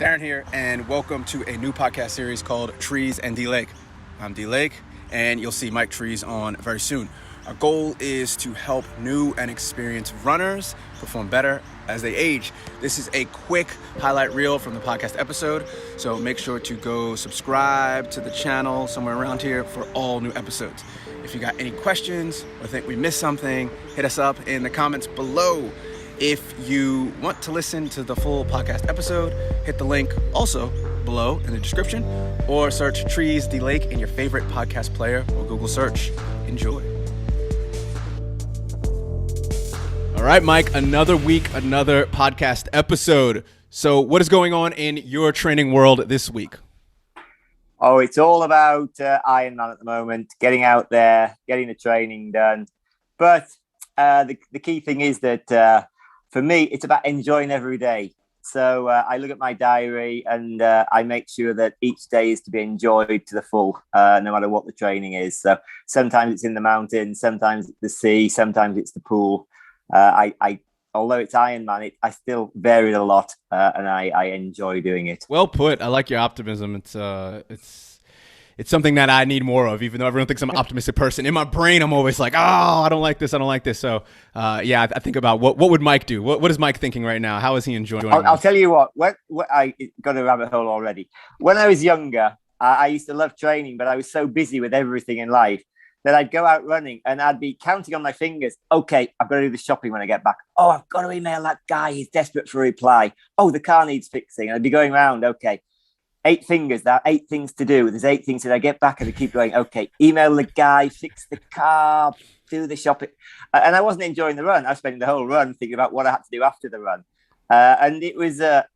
Darren here, and welcome to a new podcast series called Trees and D Lake. I'm D Lake, and you'll see Mike Trees on very soon. Our goal is to help new and experienced runners perform better as they age. This is a quick highlight reel from the podcast episode, so make sure to go subscribe to the channel somewhere around here for all new episodes. If you got any questions or think we missed something, hit us up in the comments below. If you want to listen to the full podcast episode, hit the link also below in the description, or search Trees D Lake in your favorite podcast player or Google search. Enjoy. All right, Mike, another week, another podcast episode. So what is going on in your training world this week? Oh, it's all about Ironman at the moment, getting out there, getting the training done. But the key thing is that for me, it's about enjoying every day. So I look at my diary and I make sure that each day is to be enjoyed to the full, no matter what the training is. So sometimes it's in the mountains, sometimes it's the sea, sometimes it's the pool. Although it's Ironman, I still vary it a lot, and I enjoy doing it. Well put. I like your optimism. It's something that I need more of, even though everyone thinks I'm an optimistic person. In my brain, I'm always like, oh, I don't like this. So, I think about what would Mike do? What is Mike thinking right now? How is he enjoying it? I'll tell you what I got a rabbit hole already. When I was younger, I used to love training, but I was so busy with everything in life that I'd go out running and I'd be counting on my fingers. Okay, I've got to do the shopping when I get back. Oh, I've got to email that guy. He's desperate for a reply. Oh, the car needs fixing. And I'd be going around. Okay. 8 fingers, there are 8 things to do. There's 8 things that I get back and I keep going, okay, email the guy, fix the car, do the shopping. And I wasn't enjoying the run. I was spending the whole run thinking about what I had to do after the run. And it was a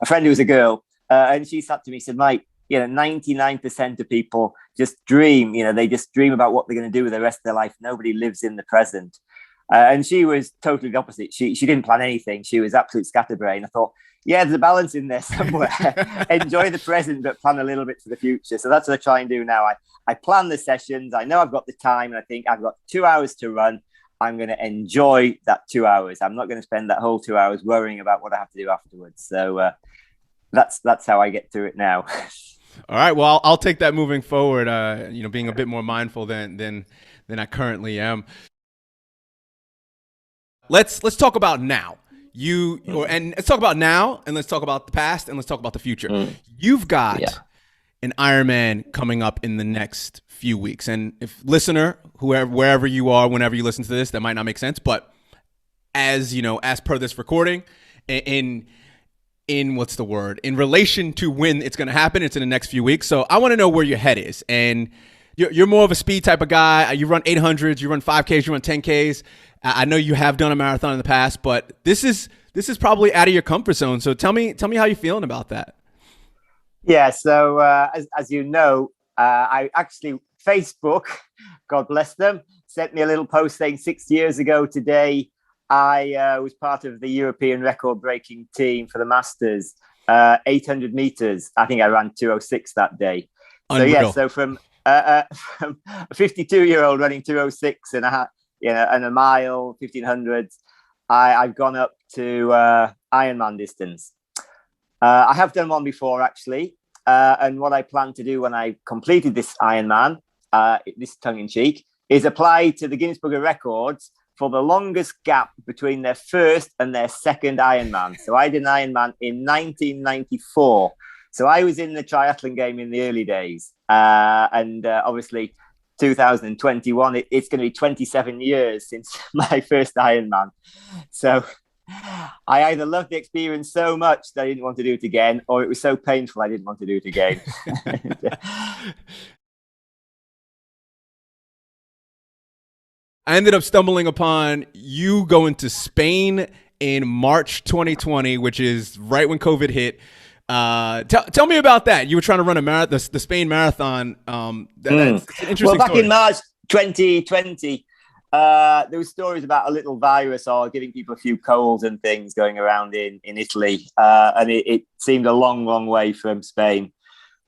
friend who was a girl, and she sat to me and said, Mike, 99% of people just dream, they just dream about what they're going to do with the rest of their life. Nobody lives in the present. And she was totally the opposite. She didn't plan anything. She was absolute scatterbrain. I thought, yeah, there's a balance in there somewhere. Enjoy the present, but plan a little bit for the future. So that's what I try and do now. I plan the sessions. I know I've got the time, and I think I've got 2 hours to run. I'm going to enjoy that 2 hours. I'm not going to spend that whole 2 hours worrying about what I have to do afterwards. So that's how I get through it now. All right. Well, I'll take that moving forward. Being a bit more mindful than I currently am. Let's talk about now. Let's talk about now, and let's talk about the past, and let's talk about the future. You've got an Ironman coming up in the next few weeks, and if listener, wherever you are, whenever you listen to this, that might not make sense, but as per this recording, in what's the word, in relation to when it's going to happen, it's in the next few weeks. So I want to know where your head is, and you're more of a speed type of guy. You run 800s, you run 5Ks, you run 10Ks. I know you have done a marathon in the past, but this is probably out of your comfort zone. So tell me how you're feeling about that. Yeah. So as you know, I actually, Facebook, God bless them, sent me a little post saying 6 years ago today, I was part of the European record-breaking team for the Masters, 800 meters. I think I ran 2:06 that day. Unreal. So yeah, so from a 52-year-old running 2:06 and a mile, 1500s, I've gone up to Ironman distance. I have done one before, actually. And what I plan to do when I completed this Ironman, this tongue-in-cheek, is apply to the Guinness Book of Records for the longest gap between their first and their second Ironman. So I did an Ironman in 1994. So I was in the triathlon game in the early days. And obviously, 2021, it's going to be 27 years since my first Ironman. So I either loved the experience so much that I didn't want to do it again, or it was so painful I didn't want to do it again. I ended up stumbling upon you going to Spain in March 2020, which is right when COVID hit. Tell me about that. You were trying to run a marathon, the Spain marathon. That's an interesting well, back story. in March 2020, there were stories about a little virus or giving people a few colds and things going around in Italy. And it seemed a long, long way from Spain.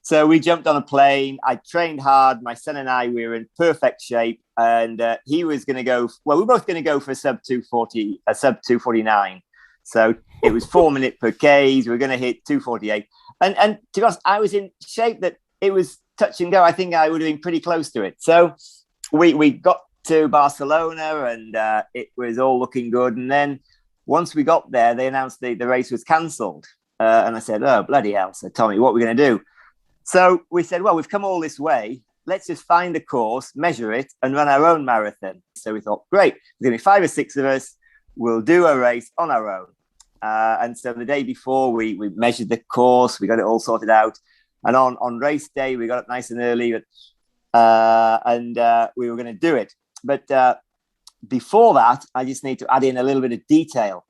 So we jumped on a plane. I trained hard. My son and I, we were in perfect shape. And he was going to go, well, we were both going to go for a sub 240, a sub 249. So It was 4 minutes per Ks. We were going to hit 2:48. And to be honest, I was in shape that it was touch and go. I think I would have been pretty close to it. So we got to Barcelona and it was all looking good. And then once we got there, they announced the race was cancelled. And I said, oh, bloody hell. So Tommy, what are we going to do? So we said, well, we've come all this way. Let's just find a course, measure it, and run our own marathon. So we thought, great, there's going to be 5 or 6 of us. We'll do a race on our own. And so the day before, we measured the course. We got it all sorted out. And on race day, we got up nice and early. And we were going to do it. But before that, I just need to add in a little bit of detail.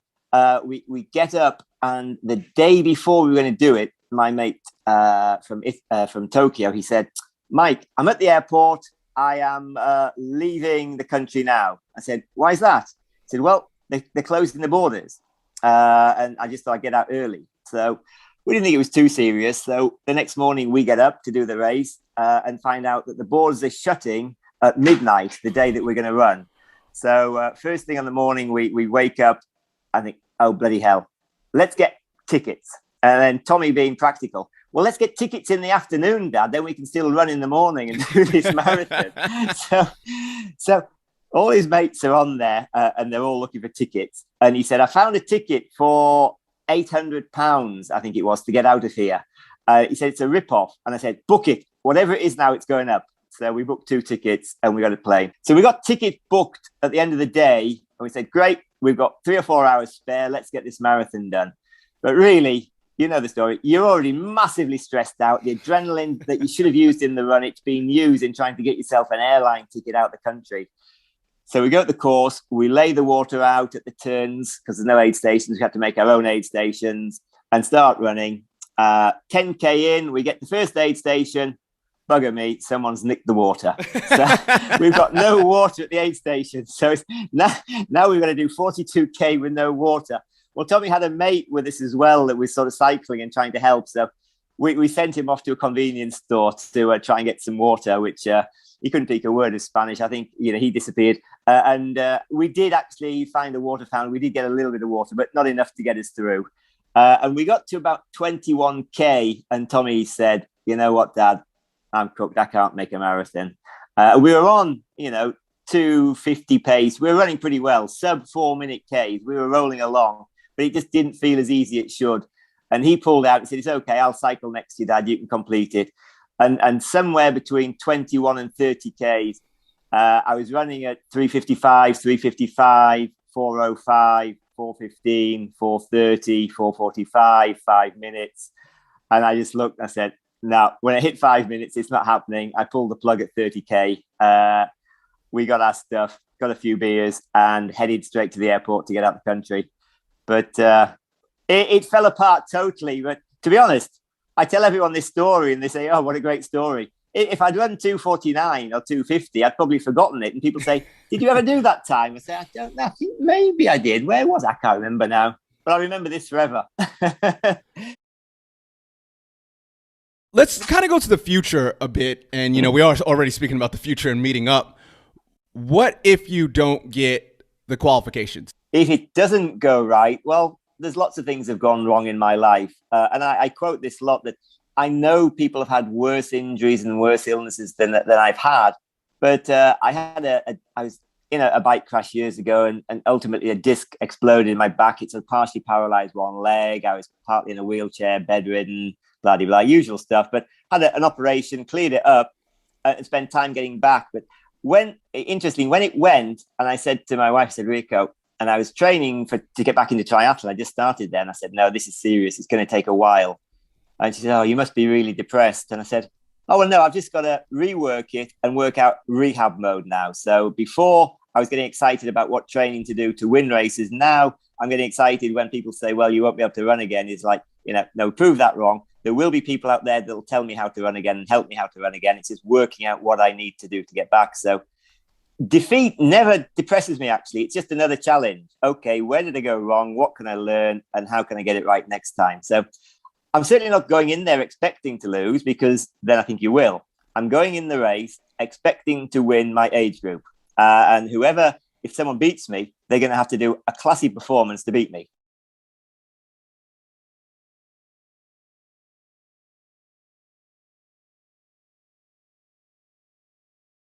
We get up, and the day before we were going to do it, my mate from Tokyo, he said, Mike, I'm at the airport. I am leaving the country now. I said, why is that? He said, well, they're closing the borders. And I just thought I'd get out early. So we didn't think it was too serious. So the next morning we get up to do the race and find out that the borders are shutting at midnight, the day that we're going to run. So first thing in the morning, we wake up. I think, oh, bloody hell, let's get tickets. And then Tommy being practical, well, let's get tickets in the afternoon, Dad. Then we can still run in the morning and do this marathon. So all his mates are on there and they're all looking for tickets. And he said, I found a ticket for £800, I think it was, to get out of here. He said, it's a rip-off. And I said, book it. Whatever it is now, it's going up. So we booked 2 tickets and we got a plane. So we got tickets booked at the end of the day. And we said, great, we've got 3 or 4 hours spare. Let's get this marathon done. But really, you know the story. You're already massively stressed out. The adrenaline that you should have used in the run, it's being used in trying to get yourself an airline ticket out of the country. So we go at the course. We lay the water out at the turns because there's no aid stations. We have to make our own aid stations and start running. 10K in, we get the first aid station. Bugger me, someone's nicked the water. So we've got no water at the aid station. So it's now we've got to do 42K with no water. Well, Tommy had a mate with us as well that was sort of cycling and trying to help. So we sent him off to a convenience store to try and get some water, which he couldn't speak a word of Spanish. I think, he disappeared. And we did actually find a water fountain. We did get a little bit of water, but not enough to get us through. And we got to about 21K. And Tommy said, you know what, Dad, I'm cooked. I can't make a marathon. We were on, 250 pace. We were running pretty well, sub 4 minute Ks. We were rolling along. But it just didn't feel as easy as it should. And he pulled out and said, it's okay, I'll cycle next to you, Dad, you can complete it. And somewhere between 21 and 30 Ks, I was running at 355, 405, 415, 430, 445, 5 minutes. And I just looked and I said, no, when I hit 5 minutes, it's not happening. I pulled the plug at 30K. We got our stuff, got a few beers and headed straight to the airport to get out of the country. But it fell apart totally. But to be honest, I tell everyone this story and they say, oh, what a great story. If I'd run 2:49 or 2:50, I'd probably forgotten it. And people say, did you ever do that time? I say, I don't know. I think maybe I did. Where was I? I can't remember now. But I remember this forever. Let's kind of go to the future a bit. And, we are already speaking about the future and meeting up. What if you don't get the qualifications? If it doesn't go right, well, there's lots of things have gone wrong in my life. And I quote this a lot, that I know people have had worse injuries and worse illnesses than I've had. But I was in a bike crash years ago and ultimately a disc exploded in my back. It's a partially paralyzed one leg. I was partly in a wheelchair, bedridden, blah, blah, blah, usual stuff. But had an operation, cleared it up and spent time getting back. But when it went, and I said to my wife, I said, Rico, and I was training to get back into triathlon. I just started there. And I said, no, this is serious. It's going to take a while. And she said, oh, you must be really depressed. And I said, oh, well, no, I've just got to rework it and work out rehab mode now. So before I was getting excited about what training to do to win races. Now I'm getting excited when people say, well, you won't be able to run again. It's like, no, prove that wrong. There will be people out there that will tell me how to run again and help me how to run again. It's just working out what I need to do to get back. So defeat never depresses me, actually. It's just another challenge. Okay, where did I go wrong? What can I learn? And how can I get it right next time? So I'm certainly not going in there expecting to lose, because then I think you will. I'm going in the race expecting to win my age group. And if someone beats me, they're going to have to do a classy performance to beat me.